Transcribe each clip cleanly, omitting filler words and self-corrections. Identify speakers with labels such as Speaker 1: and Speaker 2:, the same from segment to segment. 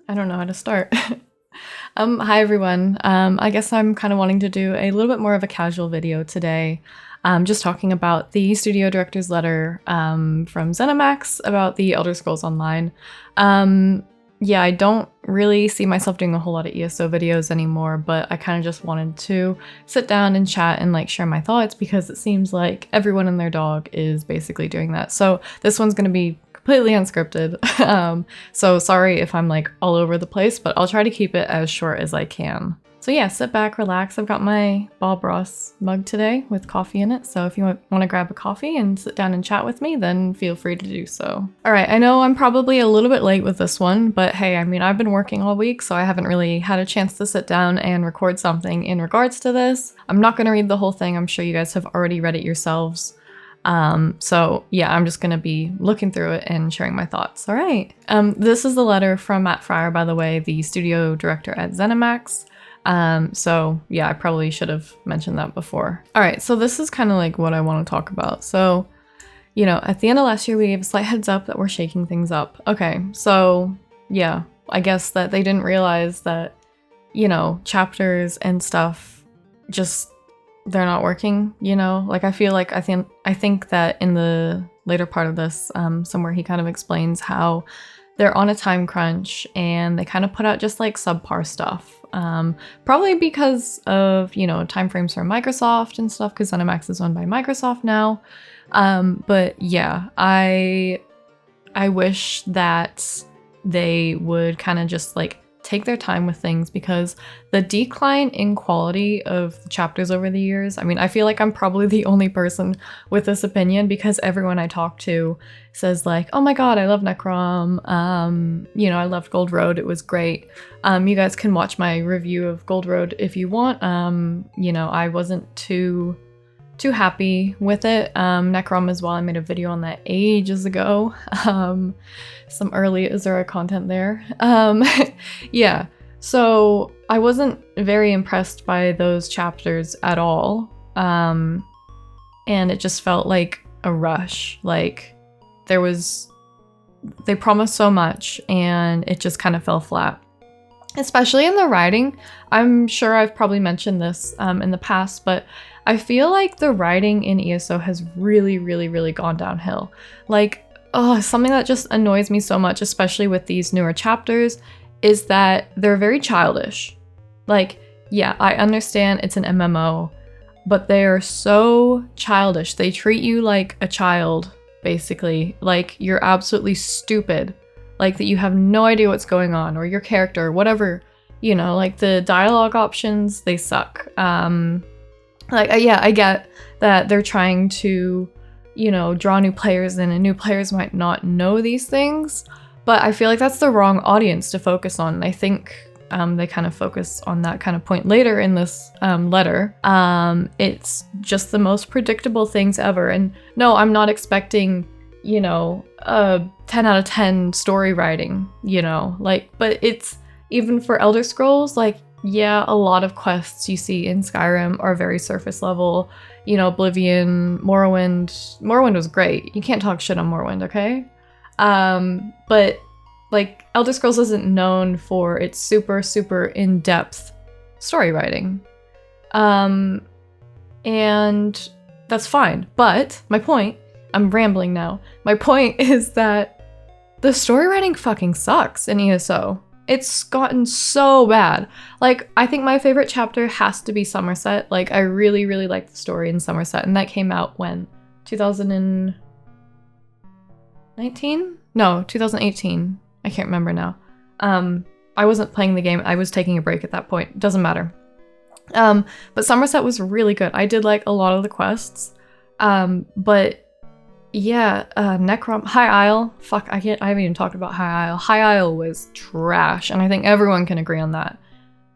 Speaker 1: I don't know how to start. Hi everyone. I guess I'm kind of wanting to do a little bit more of a casual video today. Just talking about the studio director's letter from ZeniMax about the Elder Scrolls Online. Yeah, I don't really see myself doing a whole lot of ESO videos anymore, but I kind of just wanted to sit down and chat and like share my thoughts because it seems like everyone and their dog is basically doing that. So this one's going to be completely unscripted. So sorry if I'm like all over the place, but I'll try to keep it as short as I can. So yeah, sit back, relax. I've got my Bob Ross mug today with coffee in it. So if you want to grab a coffee and sit down and chat with me, then feel free to do so. All right, I know I'm probably a little bit late with this one, but hey, I mean, I've been working all week, so I haven't really had a chance to sit down and record something in regards to this. I'm not going to read the whole thing. I'm sure you guys have already read it yourselves. So yeah, I'm just gonna be looking through it and sharing my thoughts. All right. This is the letter from Matt Fryer, by the way, the studio director at ZeniMax. So yeah, I probably should have mentioned that before. All right, so this is kind of like what I want to talk about. So, you know, at the end of last year, we gave a slight heads up that we're shaking things up. Okay, so yeah, I guess that they didn't realize that, you know, chapters and stuff just they're not working, you know? Like I think that in the later part of this, somewhere he kind of explains how they're on a time crunch and they kind of put out just like subpar stuff. Probably because of, you know, timeframes for Microsoft and stuff, because ZeniMax is owned by Microsoft now. But yeah, I wish that they would kind of just like take their time with things, because the decline in quality of the chapters over the years, I mean, I feel like I'm probably the only person with this opinion, because everyone I talk to says like, oh my god, I love Necrom, you know, I loved Gold Road, it was great. You guys can watch my review of Gold Road if you want. You know, I wasn't too happy with it. Necrom as well, I made a video on that ages ago. Some early Azura content there. Yeah, so I wasn't very impressed by those chapters at all. And it just felt like a rush. Like they promised so much and it just kind of fell flat. Especially in the writing. I'm sure I've probably mentioned this in the past, but I feel like the writing in ESO has really gone downhill. Like, oh, something that just annoys me so much, especially with these newer chapters, is that they're very childish. Like, yeah, I understand it's an MMO, but they are so childish. They treat you like a child, basically. Like, you're absolutely stupid. Like, that you have no idea what's going on, or your character, whatever. You know, like, the dialogue options, they suck. Yeah, I get that they're trying to, you know, draw new players in, and new players might not know these things, but I feel like that's the wrong audience to focus on. And I think they kind of focus on that kind of point later in this letter. It's just the most predictable things ever. And no, I'm not expecting, you know, a 10 out of 10 story writing, you know, like, but it's even for Elder Scrolls, like, yeah, a lot of quests you see in Skyrim are very surface level. You know, Oblivion, Morrowind. Morrowind was great. You can't talk shit on Morrowind, okay? But like Elder Scrolls isn't known for its super in-depth story writing. And that's fine. But my point, I'm rambling now. My point is that the story writing fucking sucks in ESO. It's gotten so bad. Like, I think my favorite chapter has to be Somerset. Like, I really like the story in Somerset, and that came out when? 2019? No, 2018. I can't remember now. I wasn't playing the game. I was taking a break at that point. Doesn't matter. But Somerset was really good. I did like a lot of the quests. But yeah, Necrom, High Isle, fuck, I haven't even talked about High Isle. High Isle was trash, and I think everyone can agree on that.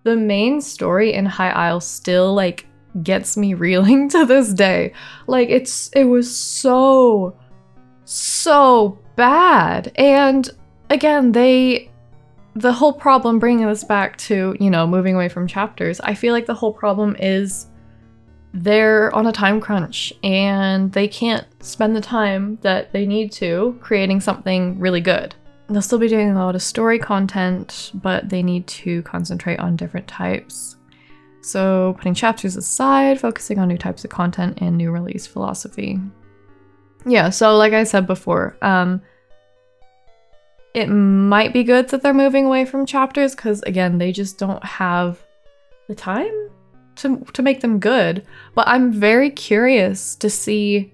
Speaker 1: The main story in High Isle still, like, gets me reeling to this day. Like, it was so bad. And again, the whole problem, bringing this back to, you know, moving away from chapters, I feel like the whole problem is they're on a time crunch and they can't spend the time that they need to creating something really good. they'll still be doing a lot of story content, but they need to concentrate on different types. So putting chapters aside, focusing on new types of content and new release philosophy. Yeah, so like I said before, it might be good that they're moving away from chapters because, again, they just don't have the time to make them good. But I'm very curious to see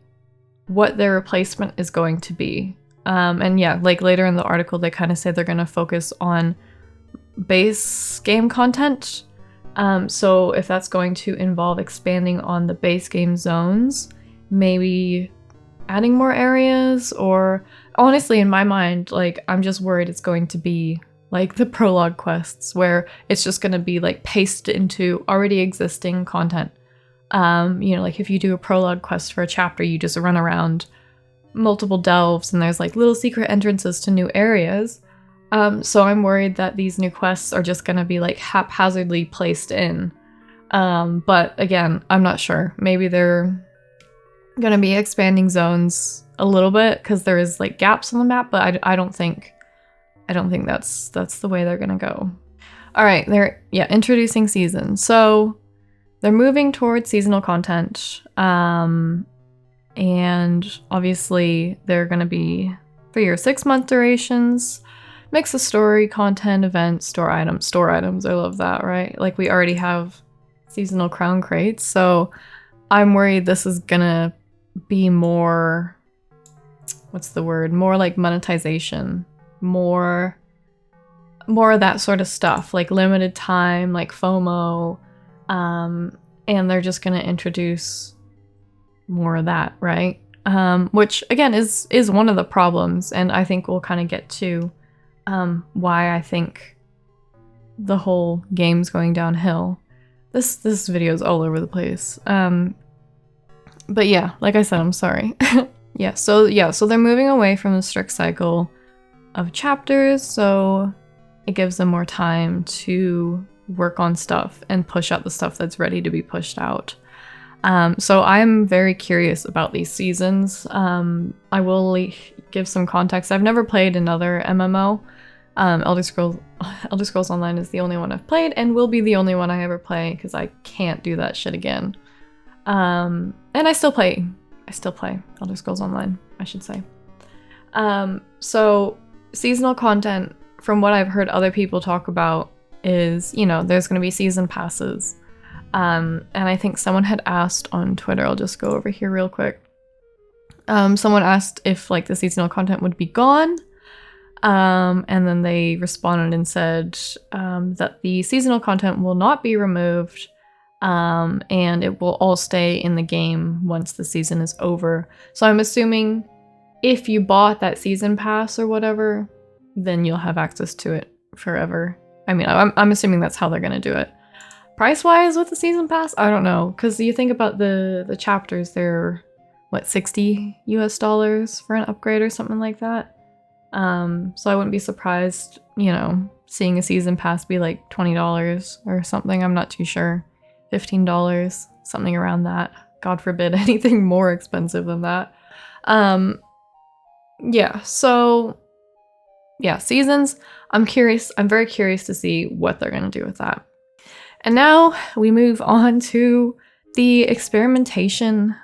Speaker 1: what their replacement is going to be. And yeah, like later in the article, they kind of say they're going to focus on base game content. So if that's going to involve expanding on the base game zones, maybe adding more areas, or honestly, in my mind, like, I'm just worried it's going to be like the prologue quests where it's just going to be like pasted into already existing content. You know, like if you do a prologue quest for a chapter, you just run around multiple delves and there's like little secret entrances to new areas. So I'm worried that these new quests are just going to be like haphazardly placed in. But again, I'm not sure. Maybe they're going to be expanding zones a little bit because there is like gaps on the map, but I don't think that's the way they're going to go. All right, they're introducing seasons. So they're moving towards seasonal content. And obviously they're going to be 3 or 6 month durations. Mix of story, content, events, store items. I love that, right? Like we already have seasonal crown crates. So I'm worried this is gonna be more, what's the word? More like monetization. More of that sort of stuff, like limited time, like FOMO. And they're just gonna introduce more of that, right? Which again is one of the problems, and I think we'll kind of get to why I think the whole game's going downhill. This video is all over the place. But yeah, like I said, I'm sorry. So they're moving away from the strict cycle of chapters, so it gives them more time to work on stuff and push out the stuff that's ready to be pushed out. So I'm very curious about these seasons. I will give some context. I've never played another MMO. Elder Scrolls Online is the only one I've played and will be the only one I ever play because I can't do that shit again. And I still play Elder Scrolls Online, I should say. So seasonal content, from what I've heard other people talk about, is, you know, there's going to be season passes. And I think someone had asked on Twitter, I'll just go over here real quick. Someone asked if like the seasonal content would be gone. And then they responded and said that the seasonal content will not be removed. And it will all stay in the game once the season is over. So I'm assuming if you bought that season pass or whatever, then you'll have access to it forever. I mean, I'm assuming that's how they're going to do it. Price-wise with the season pass, I don't know. Because you think about the chapters, they're, what, $60 US for an upgrade or something like that? So I wouldn't be surprised, you know, seeing a season pass be like $20 or something. I'm not too sure. $15, something around that. God forbid anything more expensive than that. Seasons. I'm very curious to see what they're going to do with that. And now we move on to the experimentation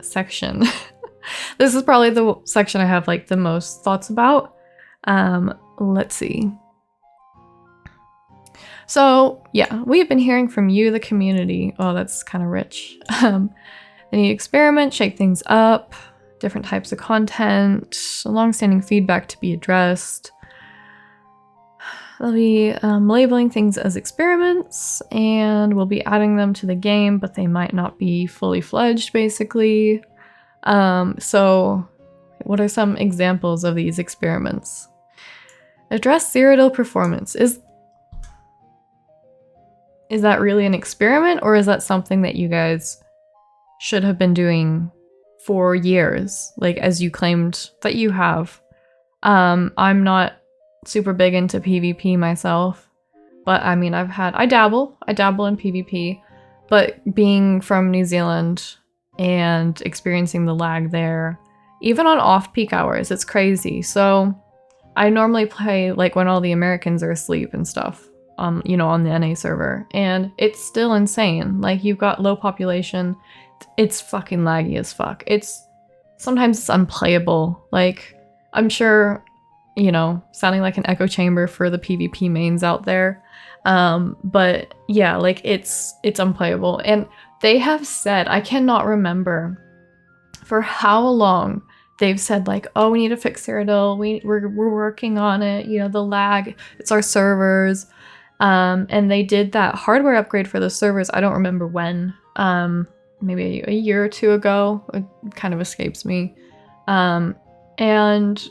Speaker 1: section. This is probably the section I have like the most thoughts about. Let's see. So yeah, we've been hearing from you, the community. Oh, that's kind of rich. They need to experiment, shake things up, different types of content, long-standing feedback to be addressed. They'll be labeling things as experiments, and we'll be adding them to the game, but they might not be fully fledged, basically. So what are some examples of these experiments? Address Cyrodiil performance. Is that really an experiment, or is that something that you guys should have been doing for years, like as you claimed that you have? I'm not super big into PvP myself, but I mean, I dabble in PvP, but being from New Zealand and experiencing the lag there, even on off-peak hours, it's crazy. So I normally play like when all the Americans are asleep and stuff, you know, on the NA server, and it's still insane. Like, you've got low population, it's fucking laggy as fuck. Sometimes it's unplayable. Like, I'm sure, you know, sounding like an echo chamber for the PvP mains out there. But yeah, like it's unplayable. And they have said, I cannot remember for how long they've said like, oh, we need to fix Cyrodiil. We're working on it. You know, the lag, it's our servers. And they did that hardware upgrade for the servers. I don't remember when, maybe a year or two ago. It kind of escapes me. And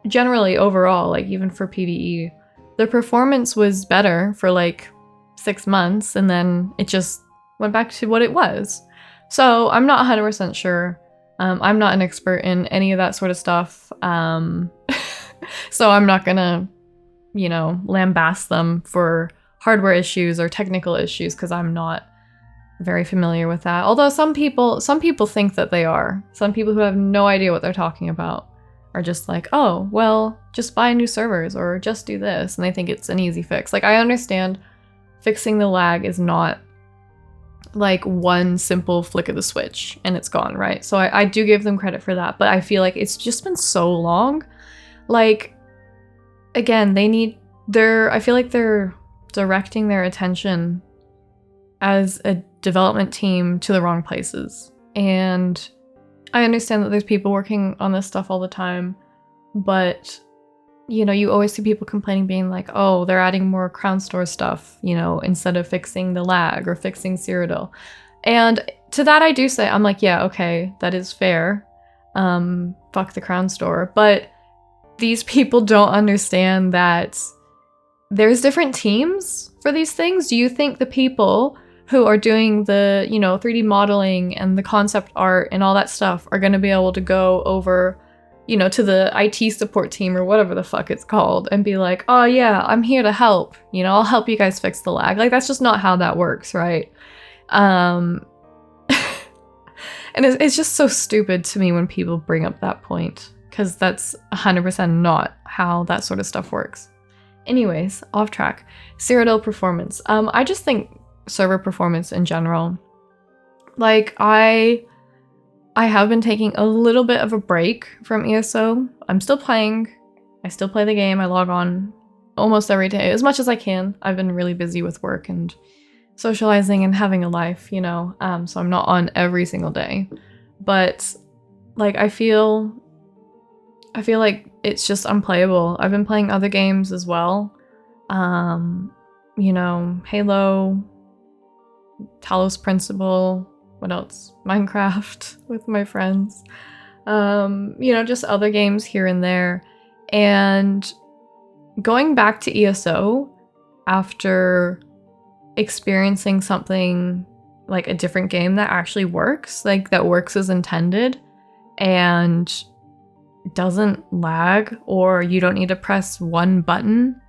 Speaker 1: generally overall, like even for PvE, the performance was better for like 6 months, and then it just went back to what it was. So I'm not 100% sure. I'm not an expert in any of that sort of stuff. So I'm not gonna, you know, lambast them for hardware issues or technical issues, because I'm not very familiar with that. Although some people think that they are. Some people who have no idea what they're talking about are just like, oh, well, just buy new servers or just do this. And they think it's an easy fix. Like, I understand fixing the lag is not like one simple flick of the switch and it's gone, right? So I do give them credit for that, but I feel like it's just been so long. Like, again, I feel like they're directing their attention as a development team to the wrong places. And I understand that there's people working on this stuff all the time, but, you know, you always see people complaining, being like, oh, they're adding more Crown Store stuff, you know, instead of fixing the lag or fixing Cyrodiil. And to that I do say, I'm like, yeah, okay, that is fair. Fuck the Crown Store. But these people don't understand that there's different teams for these things. Do you think the people who are doing the, you know, 3D modeling and the concept art and all that stuff are going to be able to go over, you know, to the IT support team or whatever the fuck it's called and be like, oh yeah, I'm here to help, you know, I'll help you guys fix the lag? Like, that's just not how that works, right? And it's just so stupid to me when people bring up that point, because that's 100% not how that sort of stuff works. Anyways, off track. Cyrodiil performance. I just think server performance in general, like, I have been taking a little bit of a break from ESO. I'm still playing. I still play the game. I log on almost every day, as much as I can. I've been really busy with work and socializing and having a life, you know, so I'm not on every single day. But, like, I feel like it's just unplayable. I've been playing other games as well. You know, Halo, Talos Principle, what else? Minecraft with my friends. You know, just other games here and there. And going back to ESO after experiencing something like a different game that actually works, like that works as intended and doesn't lag, or you don't need to press one button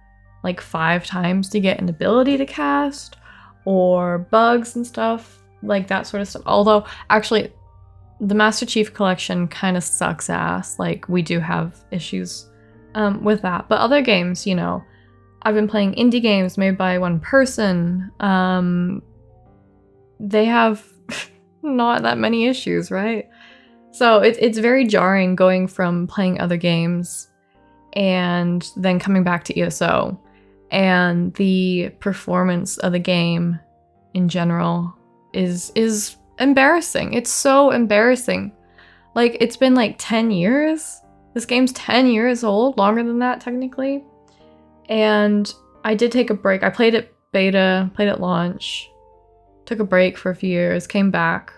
Speaker 1: like 5 times to get an ability to cast, or bugs and stuff, like that sort of stuff. Although, actually, the Master Chief Collection kind of sucks ass. Like, we do have issues with that. But other games, you know, I've been playing indie games made by one person. They have not that many issues, right? So it's very jarring going from playing other games and then coming back to ESO. And the performance of the game in general is embarrassing. It's so embarrassing. Like, it's been like 10 years. This game's 10 years old, longer than that technically. And I did take a break. I played it beta, played at launch, took a break for a few years, came back.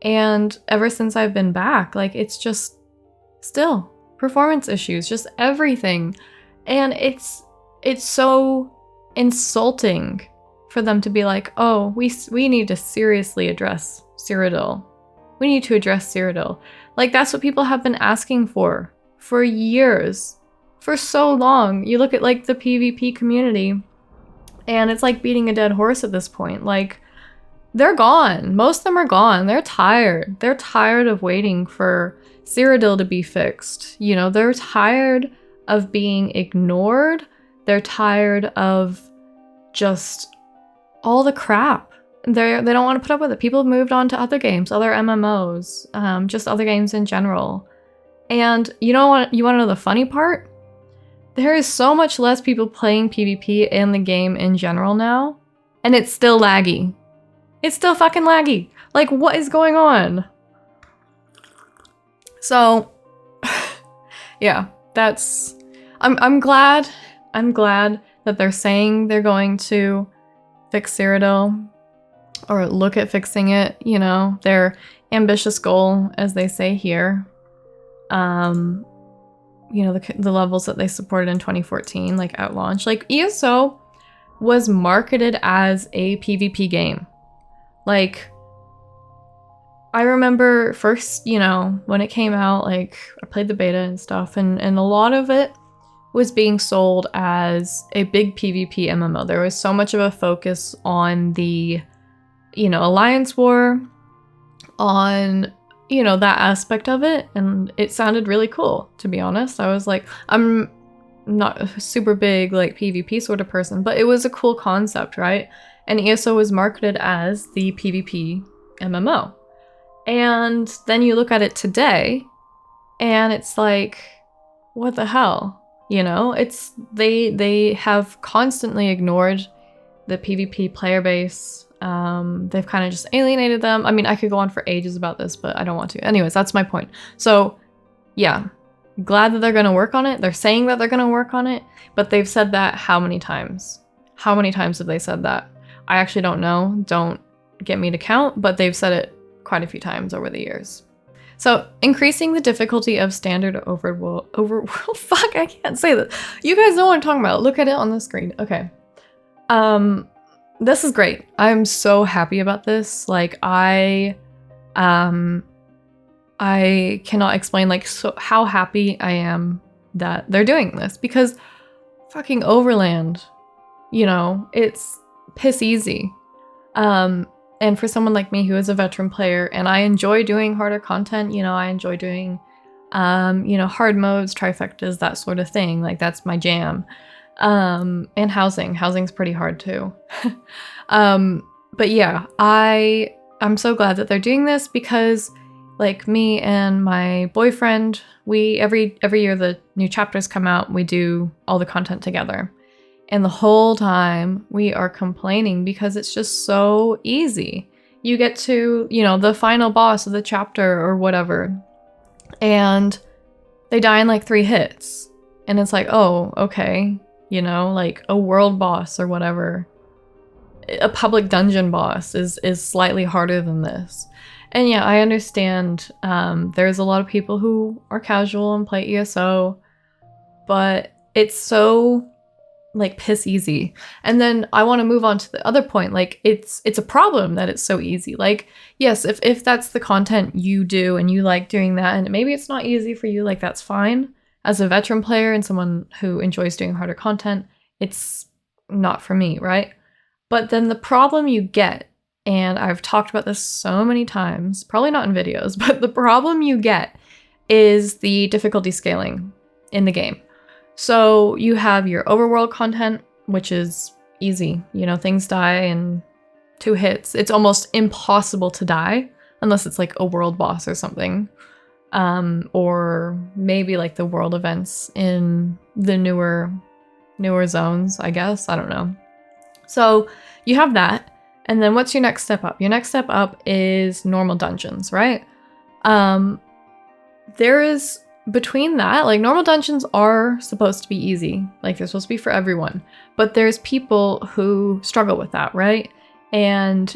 Speaker 1: And ever since I've been back, like, it's just still performance issues, just everything. And it's so insulting for them to be like, oh, we need to seriously address Cyrodiil. We need to address Cyrodiil. Like, that's what people have been asking for years, for so long. You look at, like, the PvP community, and it's like beating a dead horse at this point. Like, they're gone. Most of them are gone. They're tired. They're tired of waiting for Cyrodiil to be fixed. You know, they're tired of being ignored. They're tired of just all the crap. They don't want to put up with it. People have moved on to other games, other MMOs, just other games in general. And you want to know the funny part? There is so much less people playing PvP in the game in general now, and it's still laggy. It's still fucking laggy. Like, what is going on? So, yeah, that's... I'm glad that they're saying they're going to fix Cyrodiil, or look at fixing it, you know, their ambitious goal, as they say here. You know, the levels that they supported in 2014, like at launch. Like, ESO was marketed as a PvP game. Like, I remember first, you know, when it came out, like, I played the beta and stuff, and a lot of it was being sold as a big PvP MMO. There was so much of a focus on the, you know, Alliance War, on, you know, that aspect of it, and it sounded really cool, to be honest. I was like, I'm not a super big, like, PvP sort of person, but it was a cool concept, right? And ESO was marketed as the PvP MMO. And then you look at it today, and it's like, what the hell? You know, it's they have constantly ignored the PvP player base. They've kind of just alienated them. I mean, I could go on for ages about this, but I don't want to. Anyways, that's my point. So, yeah, glad that they're going to work on it. They're saying that they're going to work on it, but they've said that how many times? How many times have they said that? I actually don't know. Don't get me to count, but they've said it quite a few times over the years. So, increasing the difficulty of standard overworld, fuck, I can't say that. You guys know what I'm talking about. Look at it on the screen. Okay. This is great. I'm so happy about this. Like, I cannot explain, like, how happy I am that they're doing this, because fucking Overland, you know, it's piss easy. And for someone like me who is a veteran player, and I enjoy doing harder content, you know, I enjoy doing, you know, hard modes, trifectas, that sort of thing. Like, that's my jam. And housing's pretty hard too. But yeah, I'm so glad that they're doing this, because like me and my boyfriend, we every year the new chapters come out, we do all the content together. And the whole time we are complaining because it's just so easy. You get to, you know, the final boss of the chapter or whatever, and they die in like 3 hits. And it's like, oh, okay. You know, like a world boss or whatever, a public dungeon boss is slightly harder than this. And yeah, I understand there's a lot of people who are casual and play ESO, but it's so like piss easy. And then I want to move on to the other point. Like, it's a problem that it's so easy. Like, yes, if that's the content you do and you like doing that, and maybe it's not easy for you, like, that's fine. As a veteran player and someone who enjoys doing harder content, it's not for me, right? But then the problem you get, and I've talked about this so many times, probably not in videos, but the problem you get is the difficulty scaling in the game. So you have your overworld content, which is easy. You know, things die in 2 hits. It's almost impossible to die unless it's like a world boss or something. Or maybe like the world events in the newer zones, I guess. I don't know. So you have that. And then what's your next step up? Your next step up is normal dungeons, right? There is, between that, like, normal dungeons are supposed to be easy. Like, they're supposed to be for everyone. But there's people who struggle with that, right? And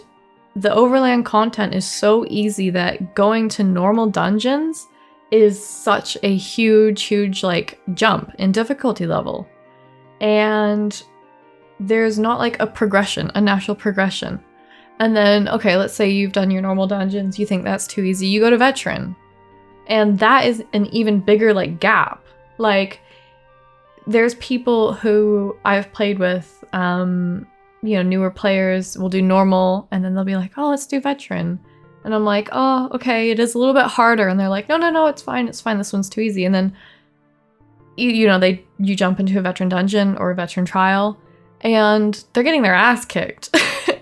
Speaker 1: the overland content is so easy that going to normal dungeons is such a huge, like, jump in difficulty level. And there's not like a progression, a natural progression. And then, okay, let's say you've done your normal dungeons, you think that's too easy, you go to veteran. And that is an even bigger, like, gap. Like, there's people who I've played with, you know, newer players will do normal, and then they'll be like, oh, let's do veteran. And I'm like, oh, okay, it is a little bit harder. And they're like, no, it's fine, this one's too easy. And then you jump into a veteran dungeon or a veteran trial, and they're getting their ass kicked.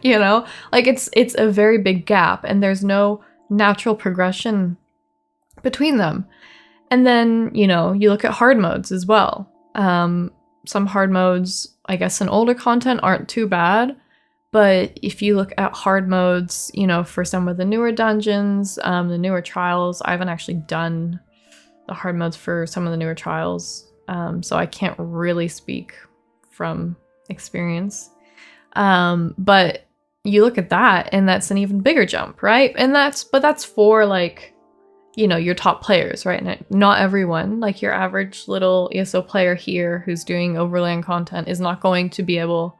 Speaker 1: Like it's a very big gap, and there's no natural progression between them. And then, you look at hard modes as well. Some hard modes, I guess in older content, aren't too bad. But if you look at hard modes, for some of the newer dungeons, the newer trials, I haven't actually done the hard modes for some of the newer trials. So I can't really speak from experience. But you look at that, and that's an even bigger jump, right? And that's for like, your top players, right? And not everyone, like your average little ESO player here who's doing overland content, is not going to be able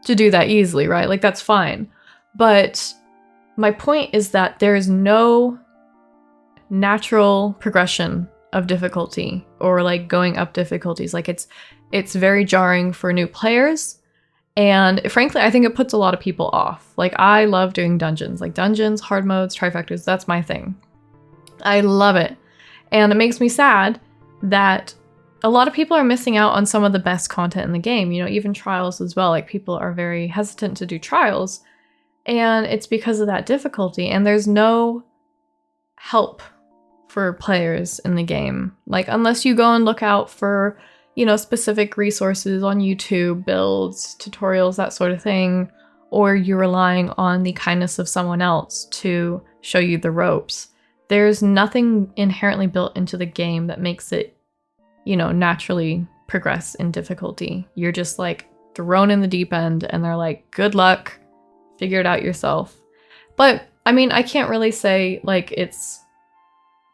Speaker 1: to do that easily, right? Like that's fine. But my point is that there is no natural progression of difficulty or like going up difficulties. Like it's very jarring for new players. And frankly, I think it puts a lot of people off. Like I love doing dungeons, hard modes, trifectas. That's my thing. I love it. And it makes me sad that a lot of people are missing out on some of the best content in the game, even trials as well. Like people are very hesitant to do trials, and it's because of that difficulty. And there's no help for players in the game. Like unless you go and look out for, specific resources on YouTube, builds, tutorials, that sort of thing, or you're relying on the kindness of someone else to show you the ropes. There's nothing inherently built into the game that makes it, naturally progress in difficulty. You're just like thrown in the deep end, and they're like, good luck, figure it out yourself. But I mean, I can't really say like it's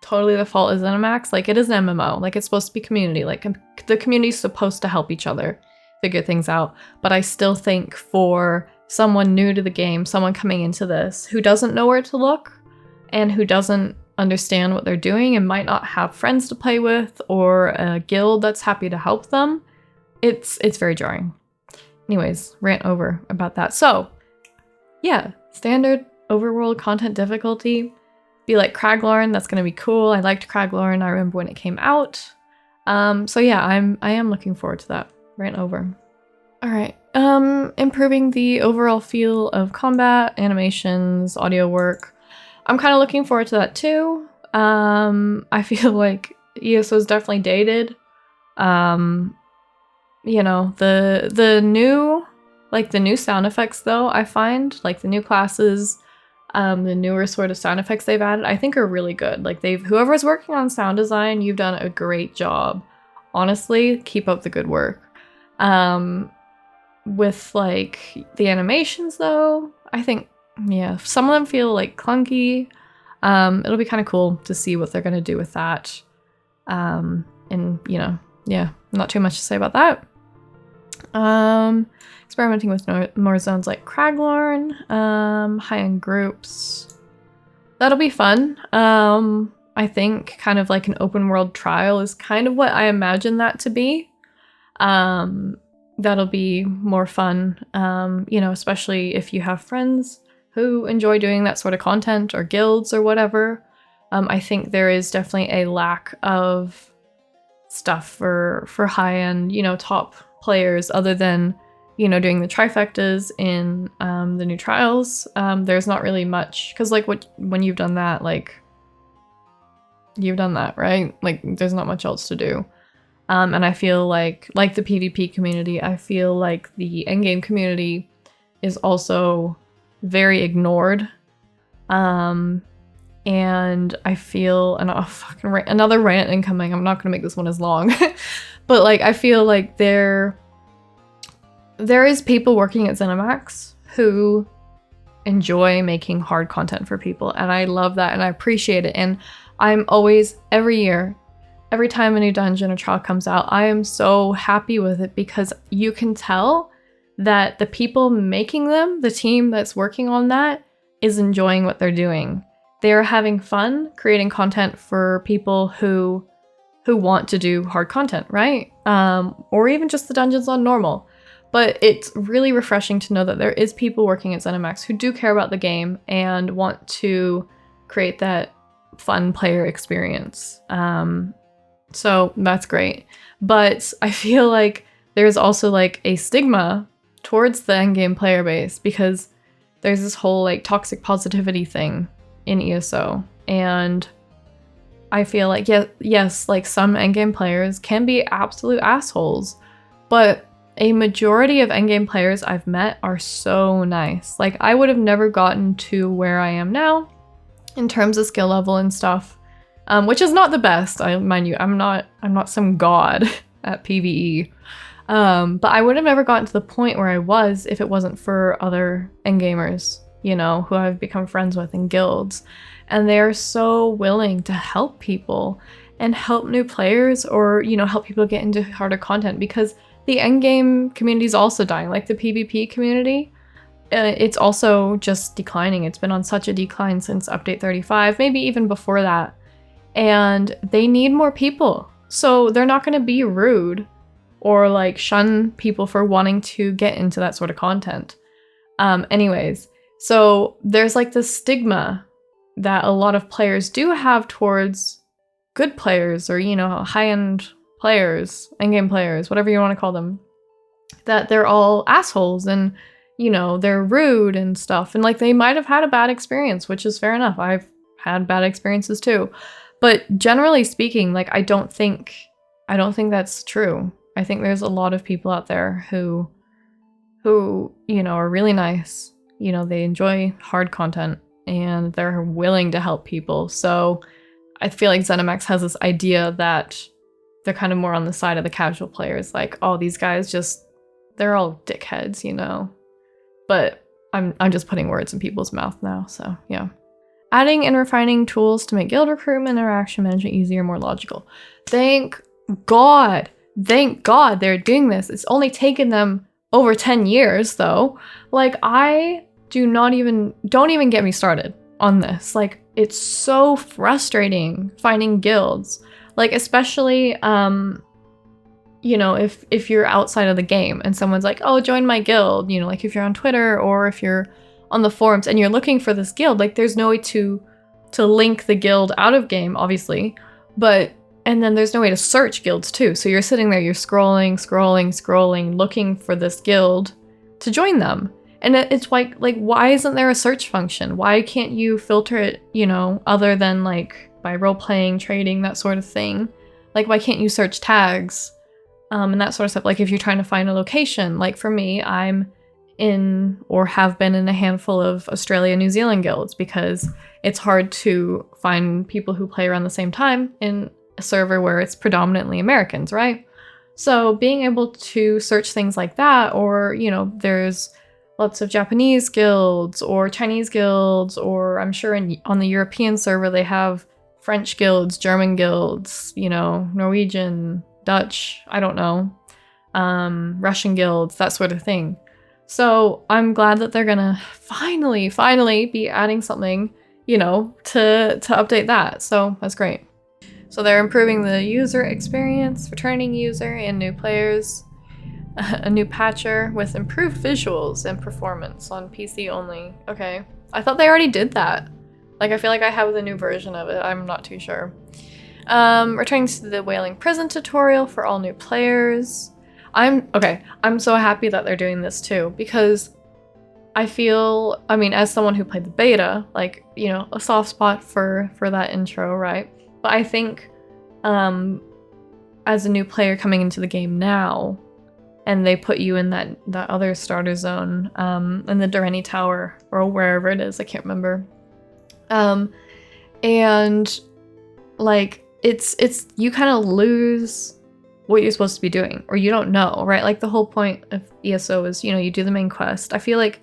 Speaker 1: totally the fault of ZeniMax. Like it is an MMO, like it's supposed to be community, like the community's supposed to help each other figure things out. But I still think for someone new to the game, someone coming into this who doesn't know where to look and who doesn't understand what they're doing and might not have friends to play with or a guild that's happy to help them, it's very jarring. Anyways, rant over about that. So yeah, standard overworld content difficulty. Be like Craglorn, that's gonna be cool. I liked Craglorn, I remember when it came out. So yeah, I am looking forward to that. Rant over. Alright, improving the overall feel of combat, animations, audio work. I'm kind of looking forward to that too. I feel like ESO is definitely dated. The new sound effects though, I find like the new classes, the newer sort of sound effects they've added, I think are really good. Like whoever's working on sound design, you've done a great job. Honestly, keep up the good work. With like the animations though, I think, yeah, some of them feel like clunky. It'll be kind of cool to see what they're going to do with that. Yeah, not too much to say about that. Experimenting with more zones like Craglorn, high-end groups. That'll be fun. I think kind of like an open world trial is kind of what I imagine that to be. That'll be more fun, especially if you have friends who enjoy doing that sort of content or guilds or whatever. I think there is definitely a lack of stuff for high-end, top players other than, doing the trifectas in the new trials. There's not really much, because like when you've done that, like you've done that, right? Like there's not much else to do. And I feel like the PvP community, I feel like the endgame community is also very ignored. And I feel, and another rant incoming, I'm not gonna make this one as long, but like I feel like there is people working at ZeniMax who enjoy making hard content for people, and I love that and I appreciate it. And I'm always, every year, every time a new dungeon or trial comes out, I am so happy with it because you can tell that the people making them, the team that's working on that, is enjoying what they're doing. They are having fun creating content for people who want to do hard content, right? Or even just the dungeons on normal. But it's really refreshing to know that there is people working at ZeniMax who do care about the game and want to create that fun player experience. So that's great. But I feel like there's also like a stigma towards the endgame player base because there's this whole like toxic positivity thing in ESO. And I feel like, yes, like some endgame players can be absolute assholes, but a majority of endgame players I've met are so nice. Like I would have never gotten to where I am now in terms of skill level and stuff, which is not the best. I mind you, I'm not some god at PvE. But I would have never gotten to the point where I was if it wasn't for other endgamers, you know, who I've become friends with in guilds. And they're so willing to help people and help new players or, you know, help people get into harder content because the endgame community is also dying. Like the PvP community, it's also just declining. It's been on such a decline since update 35, maybe even before that. And they need more people. So they're not going to be rude or like shun people for wanting to get into that sort of content. Anyways, so there's like this stigma that a lot of players do have towards good players or, you know, high-end players, endgame players, whatever you want to call them, that they're all assholes and, you know, they're rude and stuff. And like they might have had a bad experience, which is fair enough. I've had bad experiences too. But generally speaking, like I don't think that's true. I think there's a lot of people out there who, you know, are really nice. You know, they enjoy hard content and they're willing to help people. So I feel like ZeniMax has this idea that they're kind of more on the side of the casual players. Like, oh, these guys they're all dickheads, you know? But I'm just putting words in people's mouth now, so yeah. Adding and refining tools to make guild recruitment interaction management easier, more logical. Thank God they're doing this. It's only taken them over 10 years though. Like don't even get me started on this. Like it's so frustrating finding guilds. Like especially you know, if you're outside of the game and someone's like, "Oh, join my guild," you know, like if you're on Twitter or if you're on the forums and you're looking for this guild, like there's no way to link the guild out of game, obviously, and then there's no way to search guilds too. So you're sitting there, you're scrolling, looking for this guild to join them. And it's like why isn't there a search function? Why can't you filter it, you know, other than like by role-playing, trading, that sort of thing? Like why can't you search tags and that sort of stuff? Like if you're trying to find a location, like for me, I'm in or have been in a handful of Australia, New Zealand guilds because it's hard to find people who play around the same time in a server where it's predominantly Americans, right? So being able to search things like that, or, you know, there's lots of Japanese guilds or Chinese guilds, or I'm sure on the European server they have French guilds, German guilds, you know, Norwegian, Dutch, I don't know, Russian guilds, that sort of thing. So I'm glad that they're gonna finally be adding something, you know, to update that. So that's great. So they're improving the user experience, returning user and new players, a new patcher with improved visuals and performance on PC only. Okay, I thought they already did that. Like I feel like I have the new version of it. I'm not too sure. Returning to the Wailing Prison tutorial for all new players. I'm so happy that they're doing this too, because I feel, I mean, as someone who played the beta, like, you know, a soft spot for that intro, right? But I think as a new player coming into the game now, and they put you in that other starter zone, in the Durrani Tower, or wherever it is, I can't remember. And like, it's you kind of lose what you're supposed to be doing, or you don't know, right? Like the whole point of ESO is, you know, you do the main quest. I feel like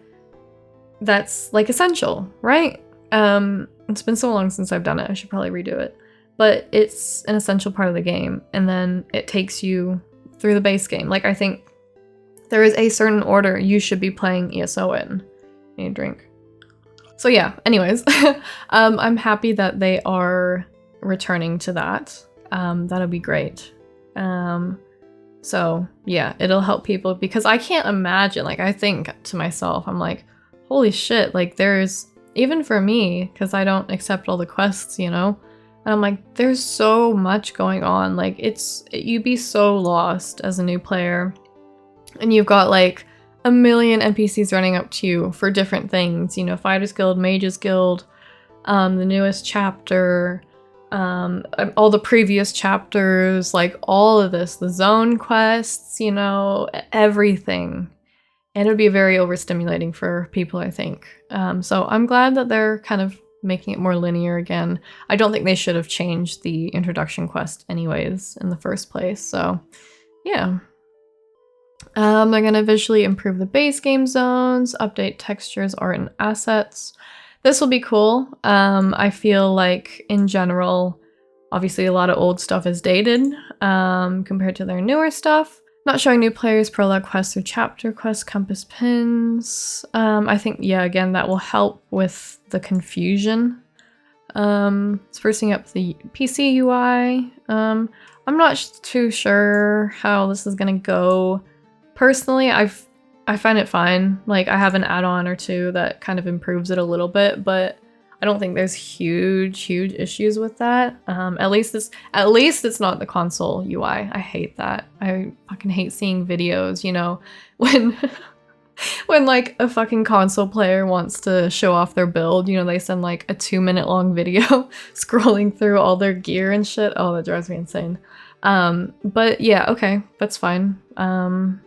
Speaker 1: that's like essential, right? It's been so long since I've done it, I should probably redo it. But it's an essential part of the game, and then it takes you through the base game. Like I think there is a certain order you should be playing ESO in. I need a drink. So yeah, anyways, I'm happy that they are returning to that. That'll be great. So yeah, it'll help people, because I can't imagine, like I think to myself, I'm like, holy shit, like there's, even for me, because I don't accept all the quests, you know, And I'm like, there's so much going on. Like, you'd be so lost as a new player. And you've got like a million NPCs running up to you for different things. You know, Fighters Guild, Mages Guild, the newest chapter, all the previous chapters, like all of this, the zone quests, you know, everything. And it would be very overstimulating for people, I think. So I'm glad that they're kind of making it more linear again. I don't think they should have changed the introduction quest anyways in the first place. So yeah. They're going to visually improve the base game zones, update textures, art, and assets. This will be cool. I feel like in general, obviously a lot of old stuff is dated compared to their newer stuff. Not showing new players prologue quests or chapter quests, compass pins. I think, yeah, again, that will help with the confusion. Sprucing up the PC UI. I'm not too sure how this is gonna go. Personally, I find it fine. Like, I have an add-on or two that kind of improves it a little bit, but I don't think there's huge issues with that. At least it's not the console UI. I hate that. I fucking hate seeing videos, you know, when when like a fucking console player wants to show off their build, you know, they send like a 2-minute long video scrolling through all their gear and shit. Oh, that drives me insane. But yeah, okay, that's fine.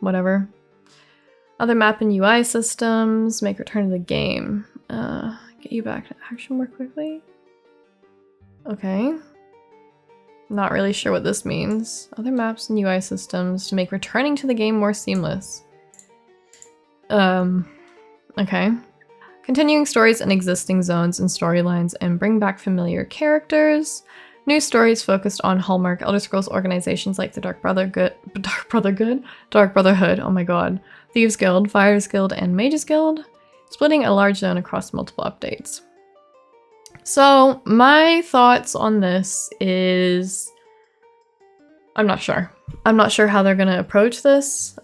Speaker 1: Whatever. Other map and UI systems, make return to the game. Get you back to action more quickly. Okay. Not really sure what this means. Other maps and UI systems to make returning to the game more seamless. Okay. Continuing stories in existing zones and storylines and bring back familiar characters. New stories focused on Hallmark Elder Scrolls organizations like the Dark Brotherhood, oh my god, Thieves Guild, Fighters Guild, and Mages Guild, splitting a large zone across multiple updates. So my thoughts on this is, I'm not sure. I'm not sure how they're gonna approach this.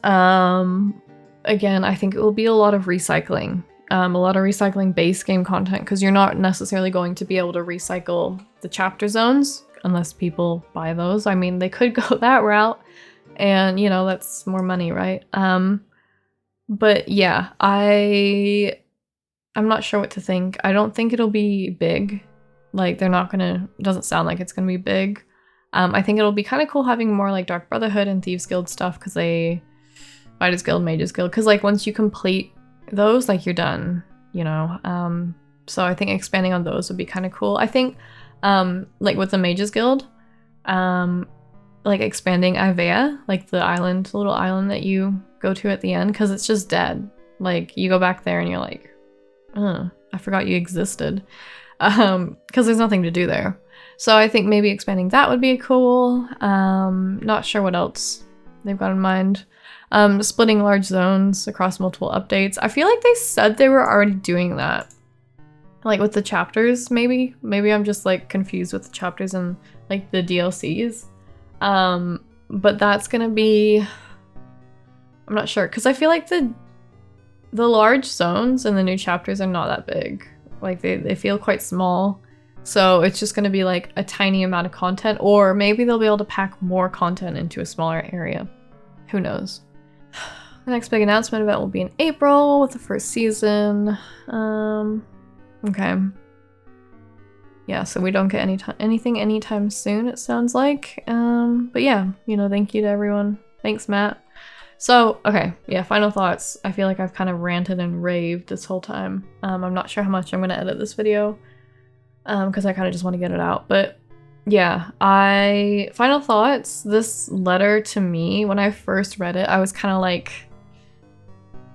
Speaker 1: Again, I think it will be a lot of recycling. A lot of recycling base game content, because you're not necessarily going to be able to recycle the chapter zones unless people buy those. I mean, they could go that route and, you know, that's more money, right? But yeah, I'm not sure what to think. I don't think it'll be big. Like, they're not gonna, it doesn't sound like it's gonna be big. I think it'll be kind of cool having more like Dark Brotherhood and Thieves Guild stuff, because Fighters Guild, Mages Guild, because like once you complete those, like, you're done, you know. So I think expanding on those would be kind of cool. I think like with the Mages Guild, like expanding Ivea, like the little island that you go to at the end, because it's just dead. Like, you go back there and you're like, I forgot you existed, because there's nothing to do there. So I think maybe expanding that would be cool. Not sure what else they've got in mind. Splitting large zones across multiple updates. I feel like they said they were already doing that. Like with the chapters, maybe. Maybe I'm just like confused with the chapters and like the DLCs. But that's gonna be, I'm not sure, because I feel like the large zones and the new chapters are not that big. Like they feel quite small. So it's just gonna be like a tiny amount of content, or maybe they'll be able to pack more content into a smaller area. Who knows? The next big announcement event will be in April with the first season. Okay. Yeah, so we don't get anything anytime soon, it sounds like. But yeah, you know, thank you to everyone. Thanks, Matt. So, okay, yeah, final thoughts. I feel like I've kind of ranted and raved this whole time. I'm not sure how much I'm gonna edit this video, because I kind of just want to get it out. But yeah, final thoughts. This letter to me, when I first read it, I was kind of like,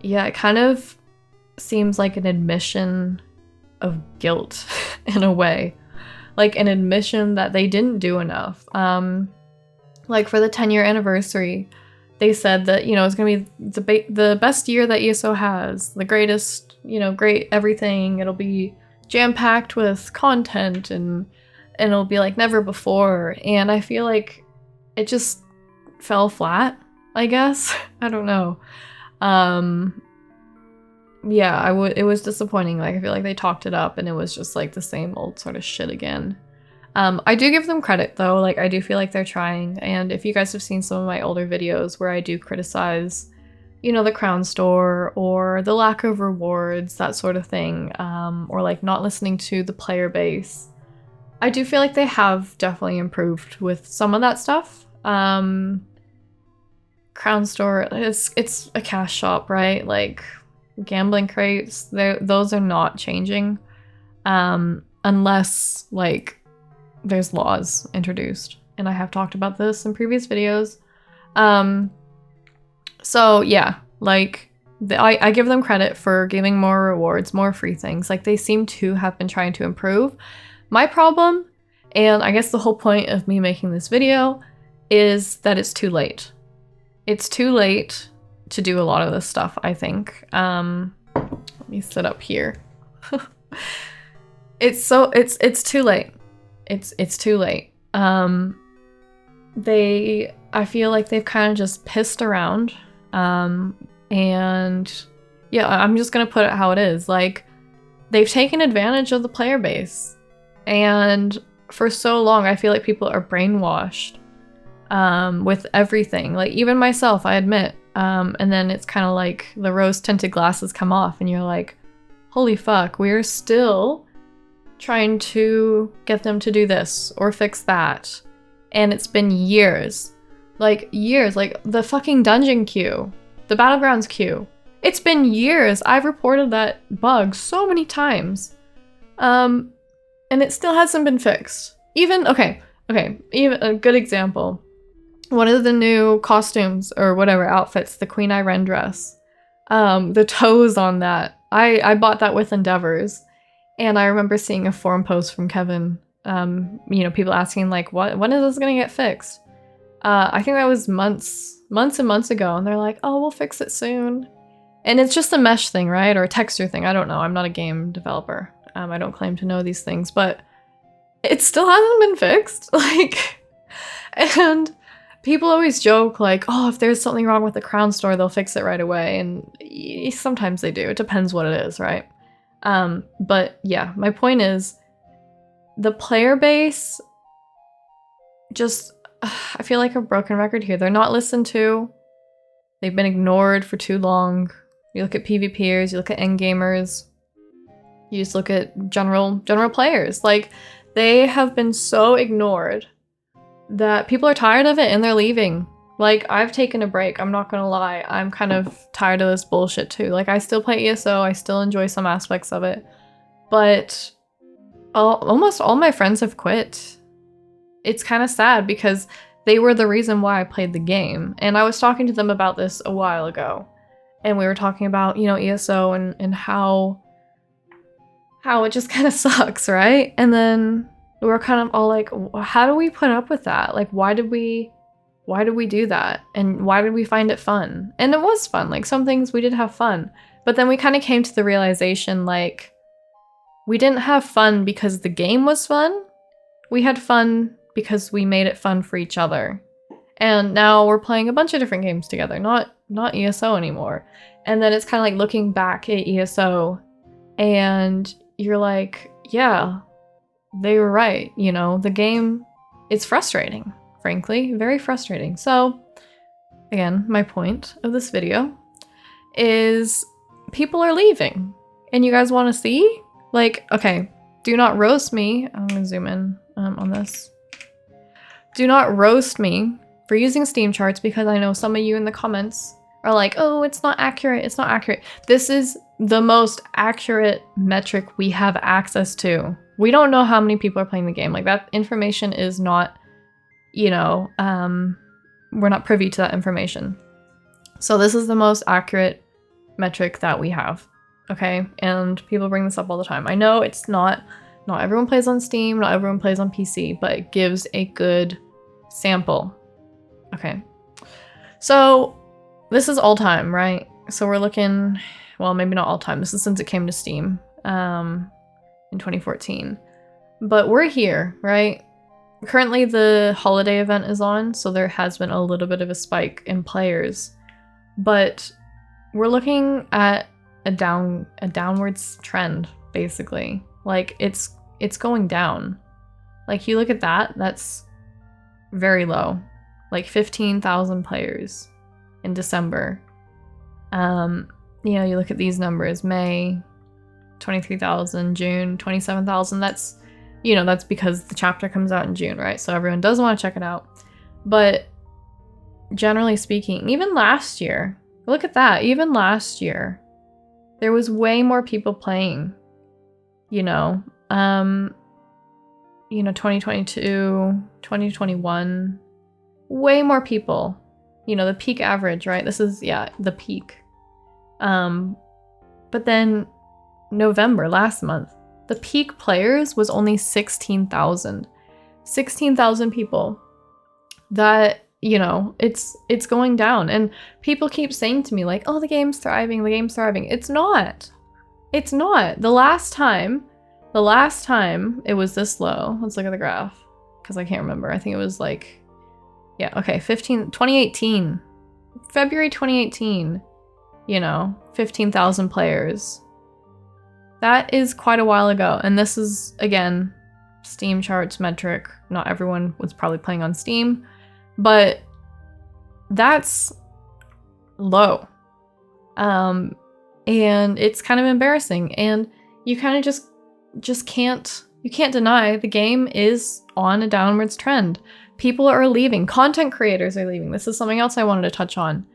Speaker 1: yeah, it kind of seems like an admission of guilt in a way. Like an admission that they didn't do enough. Like for the 10-year anniversary, they said that, you know, it's gonna be the best year that ESO has, the greatest, you know, great everything. It'll be jam-packed with content and it'll be like never before. And I feel like it just fell flat, I guess. I don't know. Yeah, it was disappointing. Like, I feel like they talked it up and it was just like the same old sort of shit again. I do give them credit though, like I do feel like they're trying, and if you guys have seen some of my older videos where I do criticize, you know, the crown store or the lack of rewards, that sort of thing, or like not listening to the player base, I do feel like they have definitely improved with some of that stuff. Crown store, it's a cash shop, right? Like gambling crates, those are not changing, unless like there's laws introduced, and I have talked about this in previous videos. So yeah, like I give them credit for giving more rewards, more free things. Like they seem to have been trying to improve. My problem, and I guess the whole point of me making this video, is that it's too late. It's too late to do a lot of this stuff, I think. Let me sit up here. It's too late. It's too late. I feel like they've kind of just pissed around. And yeah, I'm just gonna put it how it is. Like, they've taken advantage of the player base. And for so long, I feel like people are brainwashed with everything. Like, even myself, I admit. And then it's kind of like the rose-tinted glasses come off and you're like, holy fuck, we're still trying to get them to do this or fix that. And it's been years. Like, years. Like, the fucking dungeon queue. The Battlegrounds queue. It's been years. I've reported that bug so many times. And it still hasn't been fixed. Even even a good example. One of the new costumes, or whatever, outfits, the Queen Irene dress. The toes on that. I bought that with Endeavors. And I remember seeing a forum post from Kevin, you know, people asking like, when is this gonna get fixed? I think that was months and months ago, and they're like, oh, we'll fix it soon. And it's just a mesh thing, right? Or a texture thing, I don't know, I'm not a game developer. I don't claim to know these things, but it still hasn't been fixed. Like, and people always joke like, oh, if there's something wrong with the crown store, they'll fix it right away. And sometimes they do, it depends what it is, right? But yeah, my point is the player base just, I feel like a broken record here. They're not listened to. They've been ignored for too long. You look at PvPers, you look at endgamers, you just look at general players. Like, they have been so ignored that people are tired of it and they're leaving. Like, I've taken a break, I'm not gonna lie. I'm kind of tired of this bullshit too. Like, I still play ESO, I still enjoy some aspects of it, but almost all my friends have quit. It's kind of sad because they were the reason why I played the game. And I was talking to them about this a while ago. And we were talking about, you know, ESO and how it just kind of sucks, right? And then we were kind of all like, how do we put up with that? Like, why did we do that? And why did we find it fun? And it was fun. Like, some things we did have fun. But then we kind of came to the realization, like, we didn't have fun because the game was fun. We had fun because we made it fun for each other. And now we're playing a bunch of different games together, not ESO anymore. And then it's kind of like looking back at ESO and you're like, yeah, they were right. You know, the game, it's frustrating, frankly, very frustrating. So again, my point of this video is people are leaving and you guys want to see? Like, okay, do not roast me. I'm gonna zoom in on this. Do not roast me for using Steam charts because I know some of you in the comments are like, oh, it's not accurate, it's not accurate. This is the most accurate metric we have access to. We don't know how many people are playing the game. Like, that information is not, you know, we're not privy to that information. So this is the most accurate metric that we have, okay? And people bring this up all the time. I know it's not everyone plays on Steam, not everyone plays on PC, but it gives a good sample. Okay, so this is all time, right? So we're looking, well, maybe not all time. This is since it came to Steam in 2014. But we're here, right? Currently the holiday event is on, so there has been a little bit of a spike in players. But we're looking at a downwards trend, basically. Like, it's going down. Like, you look at that, that's very low. Like 15,000 players in December. You know, you look at these numbers, May, 23,000, June, 27,000. That's, you know, that's because the chapter comes out in June, right? So everyone does want to check it out. But generally speaking, even last year, look at that. Even last year, there was way more people playing, you know. 2022, 2021, way more people. You know, the peak average, right? This is, yeah, the peak. But then November, last month, the peak players was only 16,000. 16,000 people. That, you know, it's going down. And people keep saying to me like, oh, the game's thriving, the game's thriving. It's not. It's not. The last time it was this low. Let's look at the graph, because I can't remember. I think it was like, yeah, okay, 2018. February 2018, you know, 15,000 players. That is quite a while ago. And this is, again, Steam charts metric. Not everyone was probably playing on Steam, but that's low. And it's kind of embarrassing. And you kind of just can't deny the game is on a downwards trend. People are leaving. Content creators are leaving. This is something else I wanted to touch on.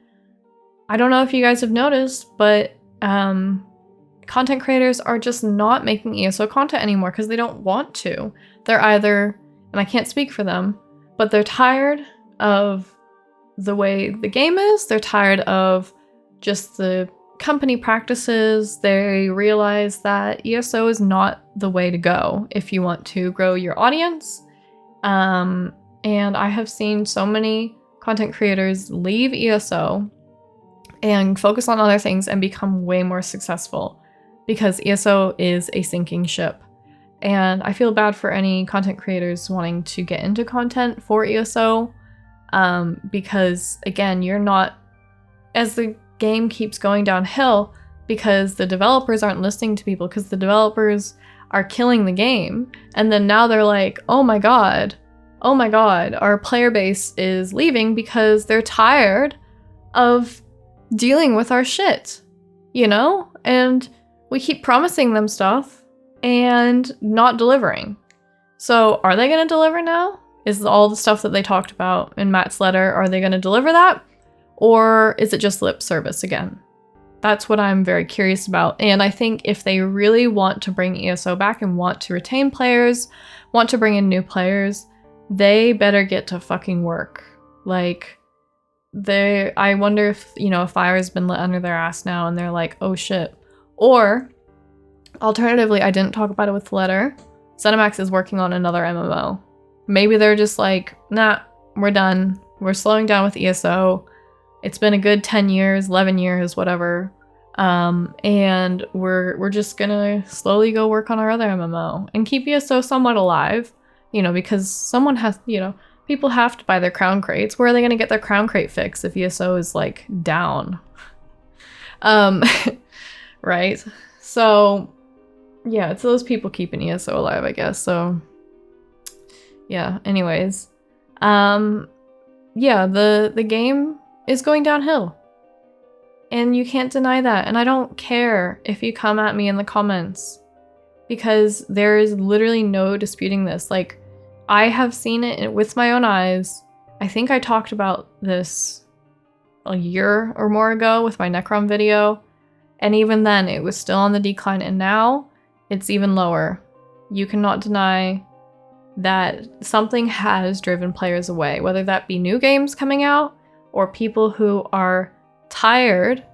Speaker 1: I don't know if you guys have noticed, but content creators are just not making ESO content anymore because they don't want to. They're either, and I can't speak for them, but they're tired of the way the game is. They're tired of just the company practices. They realize that ESO is not the way to go if you want to grow your audience. And I have seen so many content creators leave ESO and focus on other things and become way more successful because ESO is a sinking ship. And I feel bad for any content creators wanting to get into content for ESO because, again, you're not, as the game keeps going downhill, because the developers aren't listening to people, because the developers are killing the game. And then now they're like, oh my god, our player base is leaving because they're tired of dealing with our shit, you know? And we keep promising them stuff and not delivering. So are they going to deliver now? Is all the stuff that they talked about in Matt's letter, are they going to deliver that? Or is it just lip service again? That's what I'm very curious about. And I think if they really want to bring ESO back and want to retain players, want to bring in new players, they better get to fucking work. Like, I wonder if, you know, a fire has been lit under their ass now and they're like, oh shit. Or, alternatively, I didn't talk about it with the letter, ZeniMax is working on another MMO. Maybe they're just like, nah, we're done. We're slowing down with ESO. It's been a good 10 years, 11 years, whatever. And we're just gonna slowly go work on our other MMO and keep ESO somewhat alive. You know, because someone has, you know, people have to buy their crown crates. Where are they going to get their crown crate fix if ESO is, like, down? Right? So, yeah, it's those people keeping ESO alive, I guess. So, yeah, anyways. Yeah, the game is going downhill. And you can't deny that. And I don't care if you come at me in the comments, because there is literally no disputing this. Like, I have seen it with my own eyes. I think I talked about this a year or more ago with my Necrom video, and even then it was still on the decline, and now it's even lower. You cannot deny that something has driven players away, whether that be new games coming out or people who are tired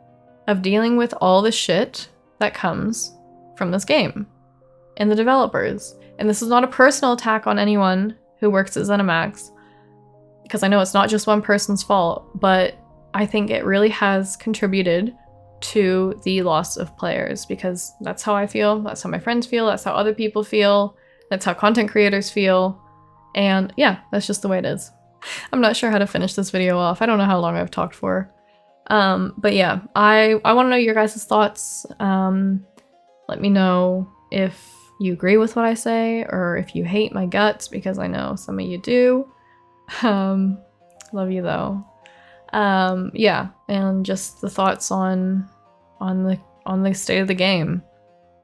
Speaker 1: of dealing with all the shit that comes from this game and the developers. And this is not a personal attack on anyone who works at ZeniMax, because I know it's not just one person's fault, but I think it really has contributed to the loss of players, because that's how I feel, that's how my friends feel, that's how other people feel, that's how content creators feel, and yeah, that's just the way it is. I'm not sure how to finish this video off. I don't know how long I've talked for. But yeah, I want to know your guys' thoughts. Let me know if you agree with what I say or if you hate my guts, because I know some of you do. Love you though. Yeah, and just the thoughts on the state of the game.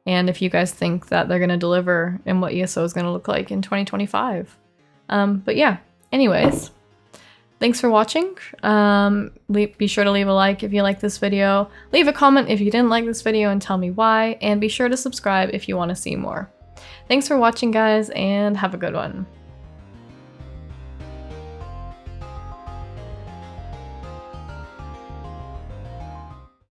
Speaker 1: And if you guys think that they're gonna deliver and what ESO is gonna look like in 2025. But yeah, anyways. Thanks for watching. Be sure to leave a like if you like this video. Leave a comment if you didn't like this video and tell me why. And be sure to subscribe if you want to see more. Thanks for watching, guys, and have a good one.